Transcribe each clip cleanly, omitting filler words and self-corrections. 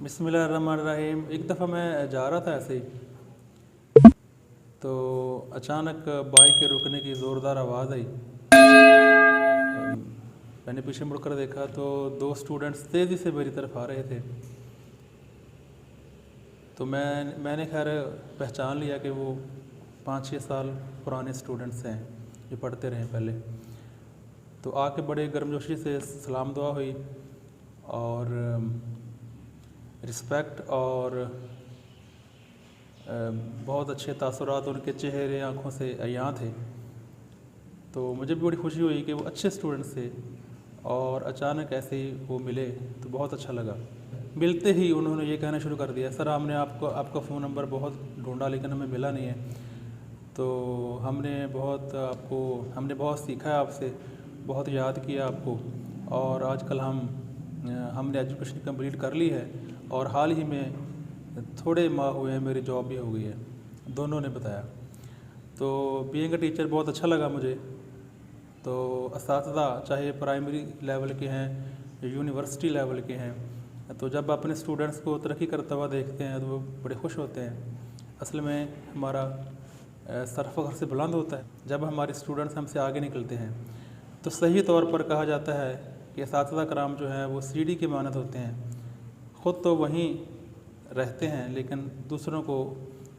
बिस्मिल्लाहिर्रहमानिर्रहीम। एक दफ़ा मैं जा रहा था ऐसे ही, तो अचानक बाइक के रुकने की ज़ोरदार आवाज़ आई। मैंने पीछे मुड़कर देखा तो दो स्टूडेंट्स तेज़ी से मेरी तरफ आ रहे थे। तो मैंने खैर पहचान लिया कि वो 5-6 साल पुराने स्टूडेंट्स हैं जो पढ़ते रहे पहले। तो आके बड़े गर्मजोशी से सलाम दुआ हुई और रिस्पेक्ट और बहुत अच्छे तासुरात उनके चेहरे आँखों से अयां थे। तो मुझे भी बड़ी खुशी हुई कि वो अच्छे स्टूडेंट्स थे और अचानक ऐसे ही वो मिले तो बहुत अच्छा लगा। मिलते ही उन्होंने ये कहना शुरू कर दिया, सर हमने आपका फ़ोन नंबर बहुत ढूंढा लेकिन हमें मिला नहीं है, तो हमने बहुत सीखा है आपसे, बहुत याद किया आपको, और आजकल हमने एजुकेशन कंप्लीट कर ली है और हाल ही में थोड़े माह हुए हैं मेरी जॉब भी हो गई है, दोनों ने बताया। तो बीइंग अ टीचर बहुत अच्छा लगा मुझे। तो असातिज़ा चाहे प्राइमरी लेवल के हैं, यूनिवर्सिटी लेवल के हैं, तो जब अपने स्टूडेंट्स को तरक्की करता हुआ देखते हैं तो वो बड़े खुश होते हैं। असल में हमारा सर फ़ख्र से बुलंद होता है जब हमारे स्टूडेंट्स हमसे आगे निकलते हैं। तो सही तौर पर कहा जाता है कि असातिज़ा कराम जो हैं वो सीढ़ी की मानद होते हैं, ख़ुद तो वहीं रहते हैं लेकिन दूसरों को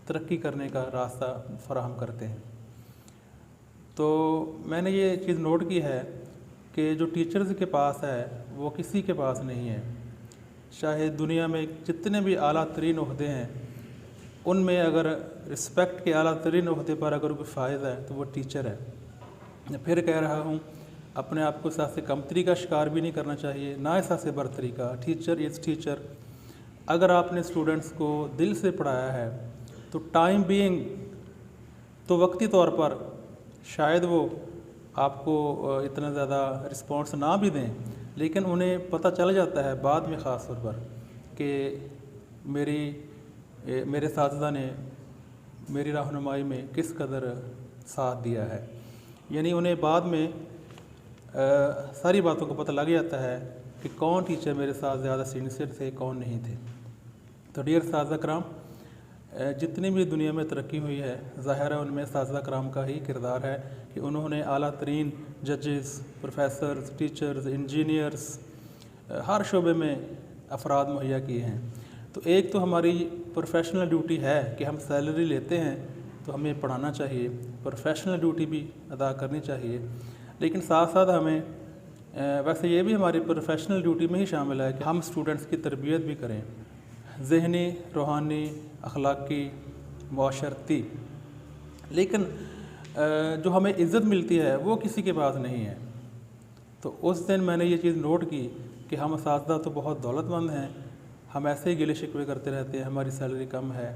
तरक्की करने का रास्ता फराहम करते हैं। तो मैंने ये चीज़ नोट की है कि जो टीचर्स के पास है वो किसी के पास नहीं है। चाहे दुनिया में जितने भी आला तरीन ओहदे हैं उनमें अगर रिस्पेक्ट के आला तरीन ओहदे पर अगर कोई फ़ायदा है तो वो टीचर है। मैं फिर कह रहा हूँ, अपने आप को एहसास कमतरी का शिकार भी नहीं करना चाहिए, ना एहसास बरतरी का। Teacher is teacher. अगर आपने स्टूडेंट्स को दिल से पढ़ाया है तो टाइम बीइंग तो वक्ती तौर पर शायद वो आपको इतना ज़्यादा रिस्पॉन्स ना भी दें, लेकिन उन्हें पता चल जाता है बाद में ख़ास तौर पर कि मेरे साथिज़ा ने मेरी रहनुमाई में किस कदर साथ दिया है। यानी उन्हें बाद में सारी बातों को पता लग जाता है कि कौन टीचर मेरे साथ ज़्यादा सिंसियर थे, कौन नहीं थे। तो डियर साथिज़ा कराम, जितनी भी दुनिया में तरक्की हुई है ज़ाहिर है उनमें साथिज़ा कराम का ही किरदार है कि उन्होंने आला तरीन जजेस, प्रोफेसर्स, टीचर्स, इंजीनियर्स, हर शोबे में अफराद मुहैया किए हैं। तो एक तो हमारी प्रोफेशनल ड्यूटी है कि हम सैलरी लेते हैं तो हमें पढ़ाना चाहिए, प्रोफेशनल ड्यूटी भी अदा करनी चाहिए, लेकिन साथ साथ हमें वैसे ये भी हमारी प्रोफेशनल ड्यूटी में ही शामिल है कि हम स्टूडेंट्स की तरबियत भी करें, ज़हनी, रूहानी, अखलाकी, मुआशरती। लेकिन जो हमें इज़्ज़त मिलती है वो किसी के पास नहीं है। तो उस दिन मैंने ये चीज़ नोट की कि हम असातिज़ा तो बहुत दौलतमंद हैं, हम ऐसे ही गिले शिकवे करते रहते हैं, हमारी सैलरी कम है।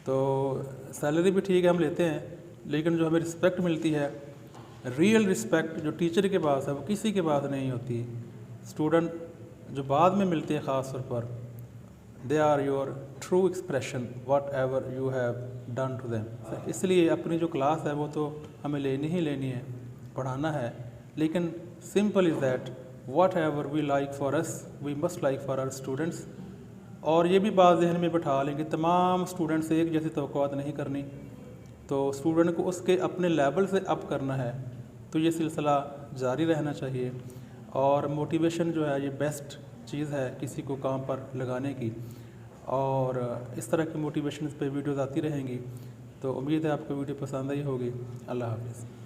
तो सैलरी भी ठीक है हम लेते हैं, लेकिन जो हमें रिस्पेक्ट मिलती है, रियल रिस्पेक्ट जो टीचर के पास है वो किसी के पास नहीं होती। स्टूडेंट जो बाद में मिलते हैं ख़ास तौर पर, they are your true expression whatever you have done to them. इसलिए अपनी जो क्लास है वो तो हमें लेनी ही लेनी है, पढ़ाना है, लेकिन simple is that whatever we like for us we must like for our students. और ये भी बात जहन में बैठा लें कि तमाम स्टूडेंट से एक जैसी तवक्कुआत नहीं करनी, तो स्टूडेंट को उसके अपने लेवल से अप करना है। तो ये सिलसिला जारी रहना चाहिए और मोटिवेशन जो है ये बेस्ट चीज़ है किसी को काम पर लगाने की। और इस तरह की मोटिवेशन पे वीडियोज़ आती रहेंगी, तो उम्मीद है आपको वीडियो पसंद आई होगी। अल्लाह हाफ़िज़।